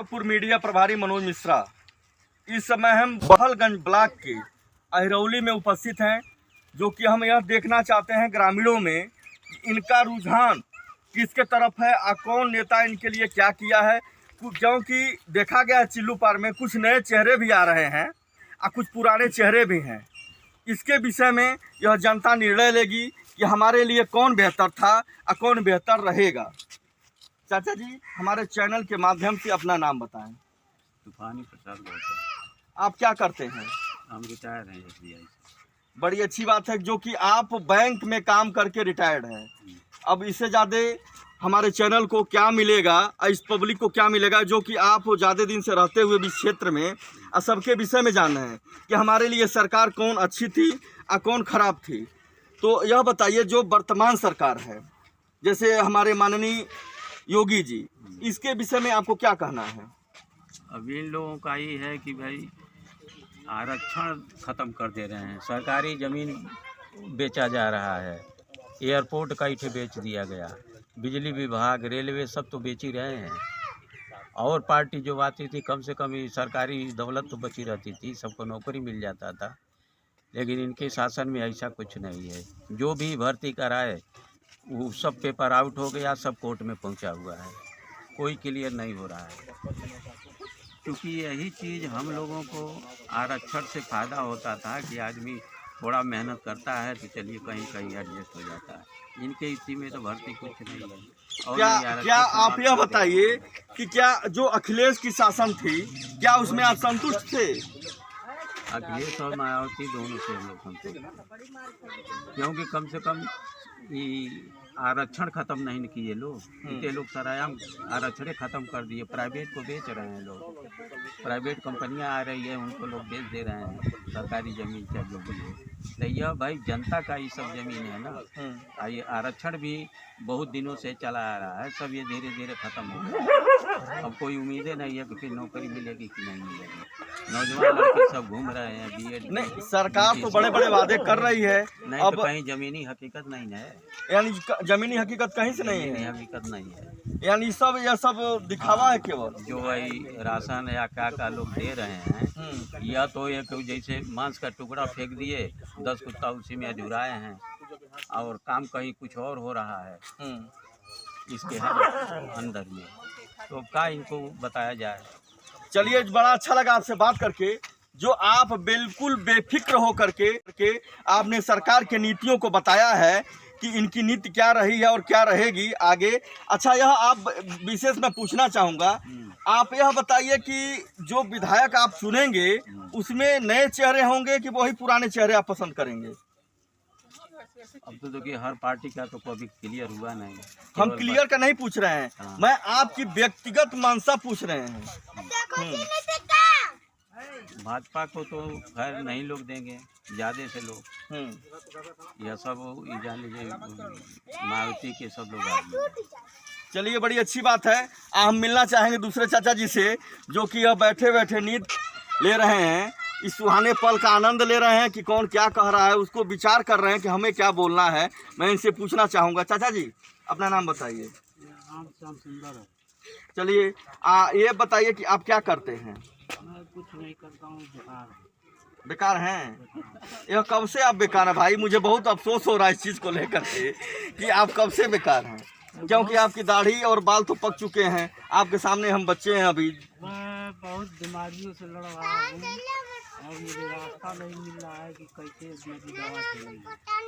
Gorakhpur media प्रभारी मनोज मिश्रा। इस समय हम बहलगंज ब्लॉक के अहिरौली में उपस्थित हैं, जो कि हम यह देखना चाहते हैं ग्रामीणों में इनका रुझान किसके तरफ है और कौन नेता इनके लिए क्या किया है। क्योंकि देखा गया है चिल्लू पार में कुछ नए चेहरे भी आ रहे हैं और कुछ पुराने चेहरे भी हैं। इसके विषय में यह जनता निर्णय लेगी कि हमारे लिए कौन बेहतर था और कौन बेहतर रहेगा। चाचा जी, हमारे चैनल के माध्यम से अपना नाम बताएं। तूफानी प्रसाद गौतम। आप क्या करते हैं? हम रिटायर हैं SBI से। बड़ी अच्छी बात है, जो कि आप बैंक में काम करके रिटायर्ड हैं। अब इससे ज़्यादा हमारे चैनल को क्या मिलेगा, इस पब्लिक को क्या मिलेगा, जो कि आप ज़्यादा दिन से रहते हुए भी क्षेत्र में और सबके विषय में जान रहे हैं कि हमारे लिए सरकार कौन अच्छी थी और कौन खराब थी। तो यह बताइए, जो वर्तमान सरकार है, जैसे हमारे माननीय योगी जी, इसके विषय में आपको क्या कहना है? अब इन लोगों का ये है कि भाई आरक्षण ख़त्म कर दे रहे हैं, सरकारी ज़मीन बेचा जा रहा है, एयरपोर्ट का इठे बेच दिया गया, बिजली विभाग, रेलवे सब तो बेच ही रहे हैं। और पार्टी जो आती थी कम से कम सरकारी दौलत तो बची रहती थी, सबको नौकरी मिल जाता था। लेकिन इनके शासन में ऐसा कुछ नहीं है। जो भी भर्ती कराए वो सब पेपर आउट हो गया, सब कोर्ट में पहुंचा हुआ है, कोई क्लियर नहीं हो रहा है। क्योंकि यही चीज़ हम लोगों को आरक्षण से फ़ायदा होता था कि आदमी थोड़ा मेहनत करता है तो चलिए कहीं कहीं एडजस्ट हो जाता है। इनके स्थिति में तो भर्ती कुछ नहीं है। और क्या आप यह बताइए कि क्या जो अखिलेश की शासन थी, क्या उसमें आप संतुष्ट थे? अखिलेश और मायावती दोनों से हम लोग संतुष्ट, क्योंकि कम से कम ये आरक्षण ख़त्म नहीं किए लोग। इतने लोग सरायाम आरक्षण ख़त्म कर दिए, प्राइवेट को बेच रहे हैं लोग। प्राइवेट कंपनियां आ रही है, उनको लोग बेच दे रहे हैं सरकारी ज़मीन चाहे जो भी है। तो यह भाई जनता का ये सब ज़मीन है ना। ये आरक्षण भी बहुत दिनों से चला आ रहा है, सब ये धीरे धीरे ख़त्म हो गया। अब कोई उम्मीदें नहीं है कि फिर नौकरी मिलेगी कि नहीं मिलेगी। नौजवान लड़के सब घूम रहे हैं B.Ed नहीं, सरकार तो बड़े बड़े वादे कर रही है, नहीं अब तो कहीं ज़मीनी हकीकत नहीं है। यानी जमीनी हकीकत कहीं से नहीं ज़मीनी है, हकीकत नहीं है। यानी यह सब दिखावा है केवल। जो वही राशन या क्या लोग दे रहे हैं, या तो एक जैसे मांस का टुकड़ा फेंक दिए, 10 कुत्ता उसी में अधुराए हैं और काम कहीं कुछ और हो रहा है इसके अंदर में। तो क्या इनको बताया जाए? चलिए, बड़ा अच्छा लगा आपसे बात करके, जो आप बिल्कुल बेफिक्र हो करके आपने सरकार के नीतियों को बताया है कि इनकी नीति क्या रही है और क्या रहेगी आगे। अच्छा, यह आप विशेष मैं पूछना चाहूँगा, आप यह बताइए कि जो विधायक आप चुनेंगे उसमें नए चेहरे होंगे कि वही पुराने चेहरे आप पसंद करेंगे? अब तो देखिए हर पार्टी का तो कभी क्लियर हुआ नहीं। हम क्लियर का नहीं पूछ रहे हैं, मैं आपकी व्यक्तिगत मंशा पूछ रहे हैं। भाजपा को तो खैर नहीं लोग देंगे, ज़्यादा से लोग यह सब जान लीजिए मायावती के सब लोग आदमी। चलिए, बड़ी अच्छी बात है। हम मिलना चाहेंगे दूसरे चाचा जी से, जो कि अब बैठे बैठे नींद ले रहे हैं, इस सुहाने पल का आनंद ले रहे हैं कि कौन क्या कह रहा है, उसको विचार कर रहे हैं कि हमें क्या बोलना है। मैं इनसे पूछना चाहूँगा, चाचा जी अपना नाम बताइए। श्याम सुंदर है। चलिए, ये बताइए कि आप क्या करते हैं? मैं कुछ नहीं करता हूँ, बेकार हैं। यह कब से आप बेकार हैं भाई? मुझे बहुत अफसोस हो रहा है इस चीज़ को लेकर के कि आप कब से बेकार हैं, क्योंकि आपकी दाढ़ी और बाल तो पक चुके हैं। आपके सामने हम बच्चे हैं अभी। मैं बहुत बीमारियों से लड़ रहा हूँ और मुझे रास्ता नहीं मिल रहा है कि कैसे मेरी दवा चलेगी।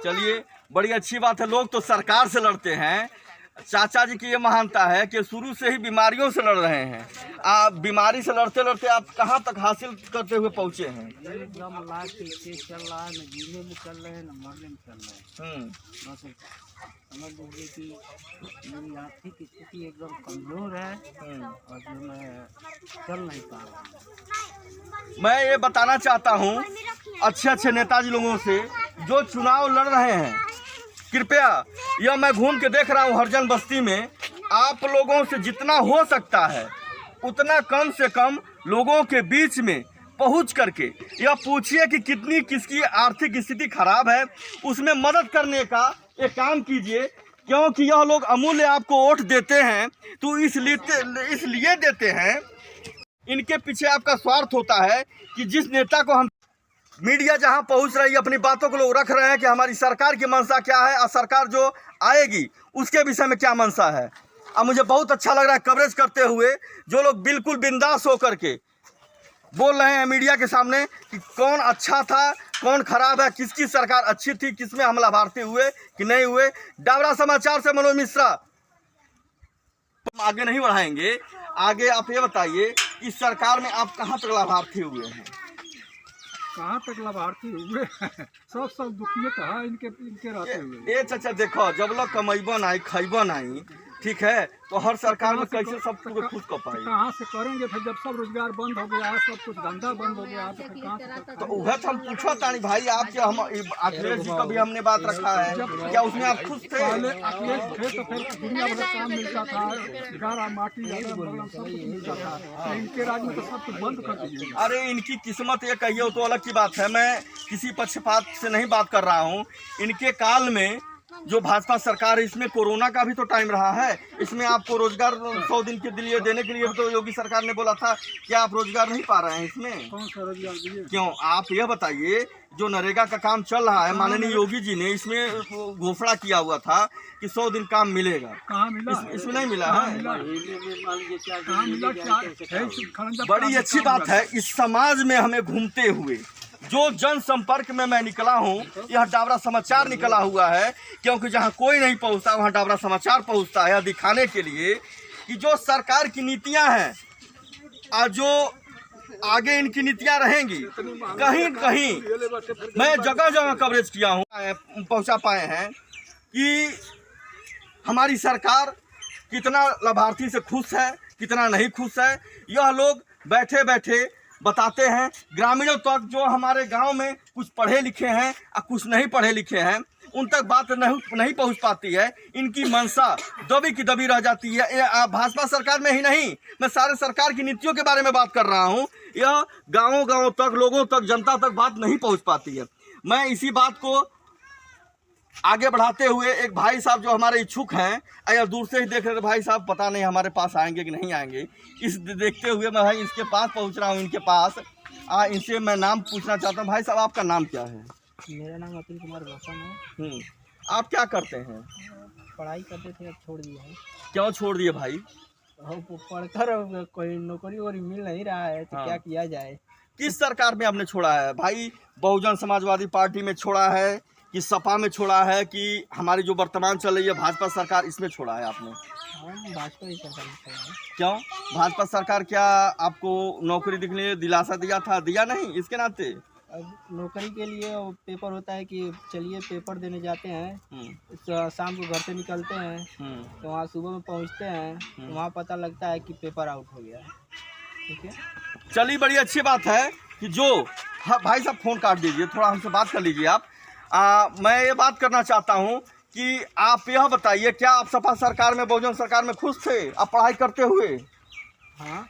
चलिए, बड़ी अच्छी बात है, लोग तो सरकार से लड़ते हैं। चाचा जी की ये महानता है कि शुरू से ही बीमारियों से लड़ रहे हैं। आप बीमारी से लड़ते लड़ते आप कहाँ तक हासिल करते हुए पहुँचे हैं? एकदम लाख के चल रहा है, न जीने में चल रहे हैं न मरने में चल रहे हैं। बस समझ लीजिए कि मेरी आर्थिक स्थिति एकदम कमज़ोर है और जो मैं चल नहीं पा रहा हूँ। मैं ये बताना चाहता हूँ अच्छे अच्छे नेताजी लोगों से जो चुनाव लड़ रहे हैं, कृपया, यह मैं घूम के देख रहा हूँ हरजन बस्ती में, आप लोगों से जितना हो सकता है उतना कम से कम लोगों के बीच में पहुँच करके यह पूछिए कि कितनी किसकी आर्थिक स्थिति खराब है, उसमें मदद करने का एक काम कीजिए। क्योंकि यह लोग अमूल्य आपको वोट देते हैं तो इसलिए देते हैं इनके पीछे आपका स्वार्थ होता है कि जिस नेता को हम मीडिया जहां पहुंच रही है अपनी बातों को लोग रख रहे हैं कि हमारी सरकार की मंशा क्या है और सरकार जो आएगी उसके विषय में क्या मंशा है। अब मुझे बहुत अच्छा लग रहा है कवरेज करते हुए जो लोग बिल्कुल बिंदास होकर के बोल रहे हैं मीडिया के सामने कि कौन अच्छा था कौन खराब है, किसकी सरकार अच्छी थी, किसमें हम लाभार्थी हुए कि नहीं हुए। डाबरा समाचार से मनोज मिश्रा। आगे नहीं बढ़ाएंगे, आगे आप ये बताइए इस सरकार में आप कहाँ तक लाभार्थी हुए हैं? कहाँ तक लाभार्थी हुए सब दुखिए कहा इनके रहते हुए। ए चाचा देखो, जब लोग कमेबो नहीं खैबो नहीं, ठीक है, तो हर सरकार में कैसे सब कुछ खुद को पाई? कहाँ से करेंगे? फिर जब सब रोजगार बंद हो गया, सब कुछ धंधा बंद हो गया, तो फिर कहाँ से? तो वह तो हम पूछो तानी भाई, आपके हम अखिलेश जी का भी हमने बात रखा है, क्या उसमें आप खुश थे? पहले अखिलेश थे तो फिर दुनिया भर का काम मिलता था, गारा माटी सब कुछ मिलता था। इनके राज्य में तो सब कुछ बंद कर दिए। अरे इनकी किस्मत ये कहिए तो अलग की बात है, मैं किसी पक्षपात से नहीं बात कर रहा हूँ। इनके काल में जो भाजपा सरकार है इसमें कोरोना का भी तो टाइम रहा है, इसमें आपको रोजगार 100 दिन के लिए देने के लिए तो योगी सरकार ने बोला था, क्या आप रोजगार नहीं पा रहे हैं इसमें? कौन सा रोजगार दिए? क्यों? आप यह बताइए, जो नरेगा का काम चल रहा है माननीय योगी जी ने इसमें घोषणा किया हुआ था कि 100 दिन काम मिलेगा, कहाँ मिला? इसमें नहीं मिला है। कहाँ मिला? बड़ी अच्छी बात है। इस समाज में हमें घूमते हुए जो जनसंपर्क में मैं निकला हूँ, यह डाबरा समाचार निकला हुआ है, क्योंकि जहाँ कोई नहीं पहुँचता वहाँ डाबरा समाचार पहुँचता है दिखाने के लिए कि जो सरकार की नीतियाँ हैं और जो आगे इनकी नीतियाँ रहेंगी, कहीं कहीं मैं जगह जगह कवरेज किया हूँ, पहुँचा पाए हैं कि हमारी सरकार कितना लाभार्थी से खुश है, कितना नहीं खुश है। यह लोग बैठे बैठे बताते हैं। ग्रामीणों तक जो हमारे गांव में कुछ पढ़े लिखे हैं और कुछ नहीं पढ़े लिखे हैं उन तक बात नहीं पहुंच पाती है। इनकी मंशा दबी की दबी रह जाती है। भाजपा सरकार में ही नहीं, मैं सारे सरकार की नीतियों के बारे में बात कर रहा हूं। यह गाँव गाँव तक, लोगों तक, जनता तक बात नहीं पहुंच पाती है। मैं इसी बात को आगे बढ़ाते हुए एक भाई साहब जो हमारे इच्छुक हैं, या दूर से ही देख रहे थे भाई साहब पता नहीं हमारे पास आएंगे कि नहीं आएंगे, इस देखते हुए मैं भाई इसके पास पहुंच रहा हूं, इनके पास इनसे मैं नाम पूछना चाहता हूं। भाई साहब आपका नाम क्या है? मेरा नाम अतुल कुमार गौतम है। आप क्या करते हैं? पढ़ाई करते थे, अब छोड़ दिया है। क्यों छोड़ दिए भाई? पढ़कर कोई नौकरी वोकरी मिल नहीं रहा है तो क्या किया जाए। किस सरकार में आपने छोड़ा है भाई? बहुजन समाजवादी पार्टी में छोड़ा है कि सपा में छोड़ा है कि हमारी जो वर्तमान चल रही है भाजपा सरकार, इसमें छोड़ा है आपने? भाजपा ही सरकार में छोड़ा है। क्यों? भाजपा सरकार क्या आपको नौकरी दिखने के लिए दिलासा दिया था? दिया नहीं इसके नाते? अब नौकरी के लिए पेपर होता है कि चलिए पेपर देने जाते हैं, शाम को घर से निकलते हैं तो वहाँ सुबह में पहुँचते हैं तो वहाँ पता लगता है कि पेपर आउट हो गया। ठीक है, चलिए बड़ी अच्छी बात है कि जो भाई साहब फ़ोन काट दीजिए, थोड़ा हमसे बात कर लीजिए आप। मैं ये बात करना चाहता हूँ कि आप यह बताइए, क्या आप सपा सरकार में, बहुजन सरकार में खुश थे आप पढ़ाई करते हुए? हाँ,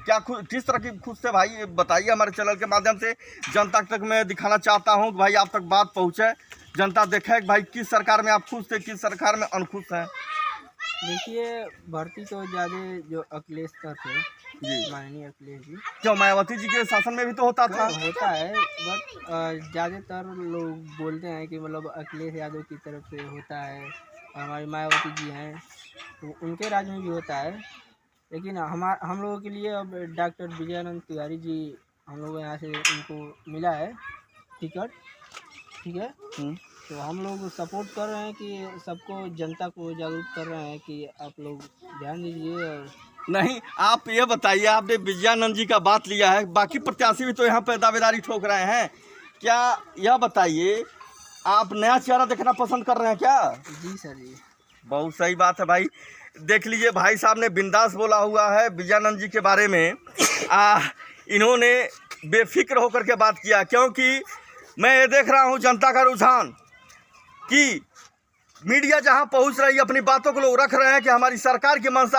क्या किस तरह की खुश थे भाई? बताइए हमारे चैनल के माध्यम से जनता तक मैं दिखाना चाहता हूँ कि भाई आप तक बात पहुँचे, जनता देखे कि भाई किस सरकार में आप खुश थे, किस सरकार में अनखुश हैं। देखिए भर्ती तो ज़्यादा जो अखिलेश का थे जी, माननीय अखिलेश जी। क्यों मायावती जी के शासन में भी तो होता था? होता है, बट ज़्यादातर लोग बोलते हैं कि मतलब अखिलेश यादव की तरफ से होता है, हमारी मायावती जी हैं तो उनके राज्य में भी होता है। लेकिन हम लोगों के लिए अब डॉक्टर विजयानंद तिवारी जी, हम लोग यहाँ से उनको मिला है टिकट। ठीक है, तो हम लोग सपोर्ट कर रहे हैं कि सबको, जनता को जागरूक कर रहे हैं कि आप लोग ध्यान दीजिए। और नहीं, आप ये बताइए, आपने विजयानंद जी का बात लिया है, बाकी प्रत्याशी भी तो यहाँ पे दावेदारी ठोक रहे हैं, क्या यह बताइए आप नया चेहरा देखना पसंद कर रहे हैं क्या? जी सर जी, बहुत सही बात है भाई। देख लीजिए भाई साहब ने बिंदास बोला हुआ है विजयानंद जी के बारे में। इन्होंने बेफिक्र होकर के बात किया, क्योंकि मैं ये देख रहा हूँ जनता का रुझान कि मीडिया जहाँ पहुँच रही है अपनी बातों को लोग रख रहे हैं कि हमारी सरकार की मंशा